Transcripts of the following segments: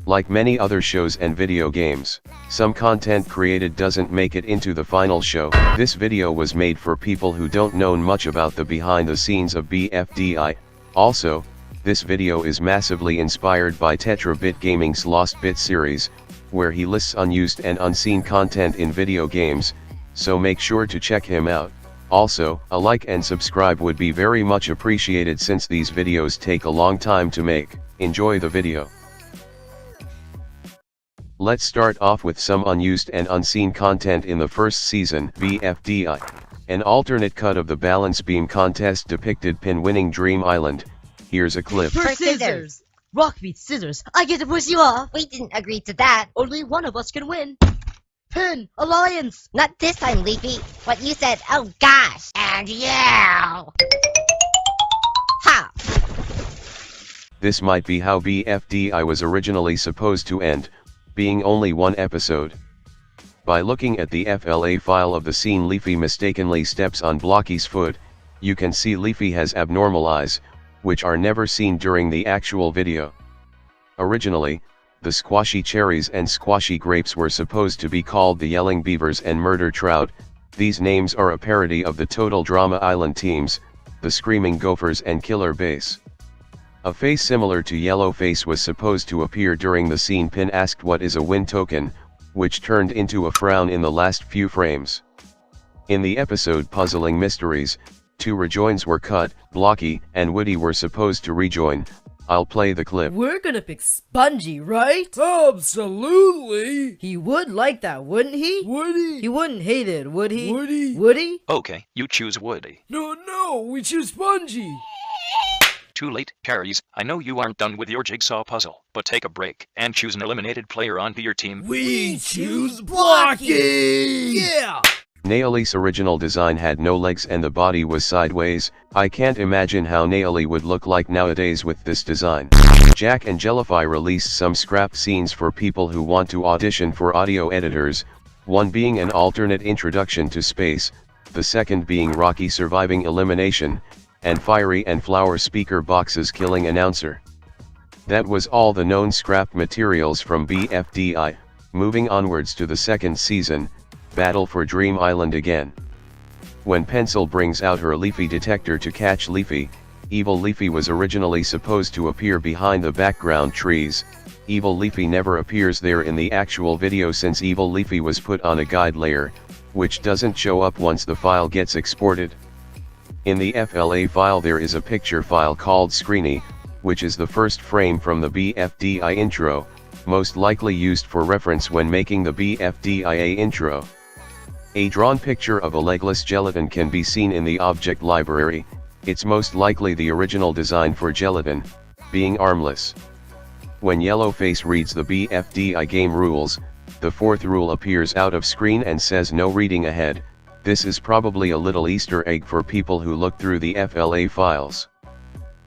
Like many other shows and video games, some content created doesn't make it into the final show. This video was made for people who don't know much about the behind the scenes of Bfdi. Also, this video is massively inspired by Tetra-Bit Gaming's Lost Bit series, where he lists unused and unseen content in video games, so make sure to check him out. Also, a like and subscribe would be very much appreciated since these videos take a long time to make. Enjoy the video. Let's start off with some unused and unseen content in the first season. Bfdi. An alternate cut of the balance beam contest depicted pin-winning Dream Island. Here's a clip. First scissors! Rock beats scissors. I get to push you off. We didn't agree to that. Only one of us can win. Pin! Alliance! Not this time, Leafy. What you said, oh gosh. And you! Ha! This might be how Bfdi was originally supposed to end, being only one episode. By looking at the FLA file of the scene Leafy mistakenly steps on Blocky's foot, you can see Leafy has abnormal eyes, which are never seen during the actual video. Originally, the squashy cherries and squashy grapes were supposed to be called the Yelling Beavers and Murder Trout. These names are a parody of the Total Drama Island teams, the Screaming Gophers and Killer Bass. A face similar to Yellow Face was supposed to appear during the scene Pin asked what is a win token, which turned into a frown in the last few frames. In the episode Puzzling Mysteries, two rejoins were cut. Blocky and Woody were supposed to rejoin. I'll play the clip. We're gonna pick Spongy, right? Absolutely! He would like that, wouldn't he? Woody! He wouldn't hate it, would he? Woody! Woody? Okay, you choose Woody. No, we choose Spongy! Too late, Carries. I know you aren't done with your jigsaw puzzle, but take a break and choose an eliminated player onto your team. We choose Blocky! Yeah! Naole's original design had no legs and the body was sideways. I can't imagine how Naole would look like nowadays with this design. Jack and Jellify released some scrapped scenes for people who want to audition for audio editors, one being an alternate introduction to space, the second being Rocky surviving elimination, and Fiery and Flower speaker boxes killing announcer. That was all the known scrap materials from Bfdi. Moving onwards to the second season, Battle for Dream Island again. When Pencil brings out her Leafy detector to catch Leafy, Evil Leafy was originally supposed to appear behind the background trees. Evil Leafy never appears there in the actual video since Evil Leafy was put on a guide layer, which doesn't show up once the file gets exported. In the FLA file there is a picture file called Screeny, which is the first frame from the Bfdi intro, most likely used for reference when making the Bfdi intro. A drawn picture of a legless gelatin can be seen in the object library. It's most likely the original design for gelatin, being armless. When Yellowface reads the Bfdi game rules, the fourth rule appears out of screen and says no reading ahead. This is probably a little Easter egg for people who look through the FLA files.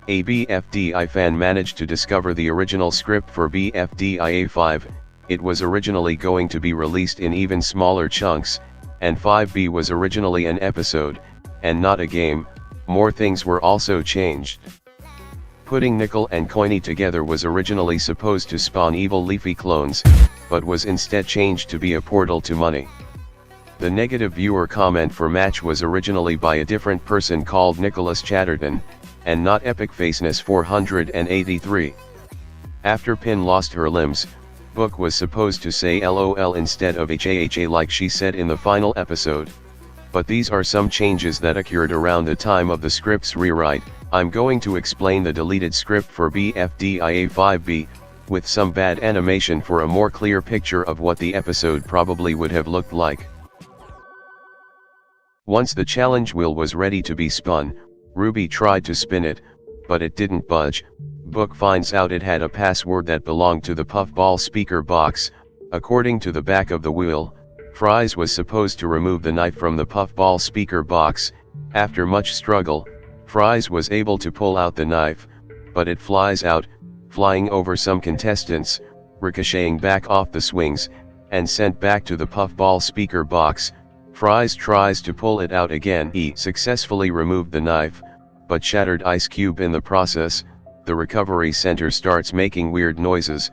A Bfdi fan managed to discover the original script for Bfdi-Idfb. It was originally going to be released in even smaller chunks, and 5B was originally an episode, and not a game. More things were also changed. Putting Nickel and Coiny together was originally supposed to spawn evil Leafy clones, but was instead changed to be a portal to money. The negative viewer comment for match was originally by a different person called Nicholas Chatterton, and not EpicFaceness 483. After Pin lost her limbs, Book was supposed to say LOL instead of HAHA like she said in the final episode. But these are some changes that occurred around the time of the script's rewrite. I'm going to explain the deleted script for Bfdi-Idfb, with some bad animation for a more clear picture of what the episode probably would have looked like. Once the challenge wheel was ready to be spun, Ruby tried to spin it, but it didn't budge. Book finds out it had a password that belonged to the puffball speaker box. According to the back of the wheel, Fries was supposed to remove the knife from the puffball speaker box. After much struggle, Fries was able to pull out the knife, but it flies out, flying over some contestants, ricocheting back off the swings, and sent back to the puffball speaker box. Fries tries to pull it out again. He successfully removed the knife, but shattered Ice Cube in the process. The recovery center starts making weird noises.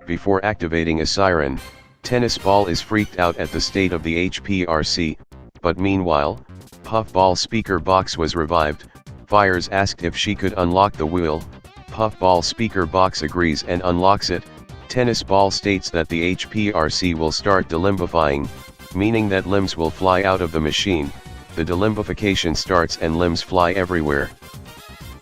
before activating a siren. Tennis Ball is freaked out at the state of the HPRC, but meanwhile, Puffball speaker box was revived. Fires asked if she could unlock the wheel. Puffball speaker box agrees and unlocks it. Tennis Ball states that the HPRC will start delimbifying, meaning that limbs will fly out of the machine. The delimbification starts and limbs fly everywhere.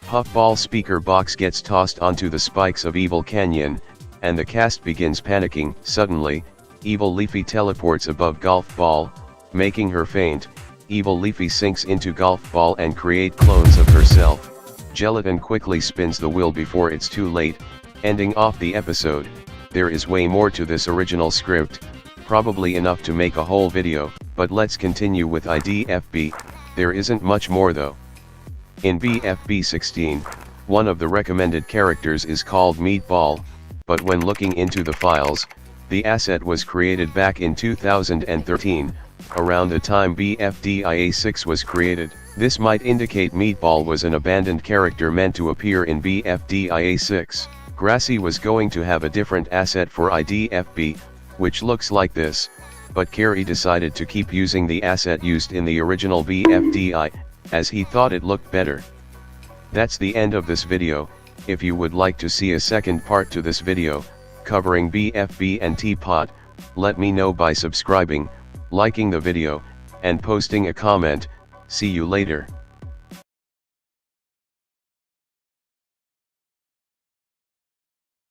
Puffball speaker box gets tossed onto the spikes of Evil Canyon, and the cast begins panicking. Suddenly, Evil Leafy teleports above Golf Ball, making her faint. Evil Leafy sinks into Golf Ball and create clones of herself. Gelatin quickly spins the wheel before it's too late, ending off the episode. There is way more to this original script, probably enough to make a whole video, but let's continue with Idfb. There isn't much more though. In Bfdi 16, one of the recommended characters is called Meatball, but when looking into the files, the asset was created back in 2013, around the time Bfdi-6 was created. This might indicate Meatball was an abandoned character meant to appear in Bfdi-6. Grassy was going to have a different asset for Idfb, which looks like this, but Carey decided to keep using the asset used in the original Bfdi, as he thought it looked better. That's the end of this video. If you would like to see a second part to this video, covering Bfb and Teapot, let me know by subscribing, liking the video, and posting a comment. See you later.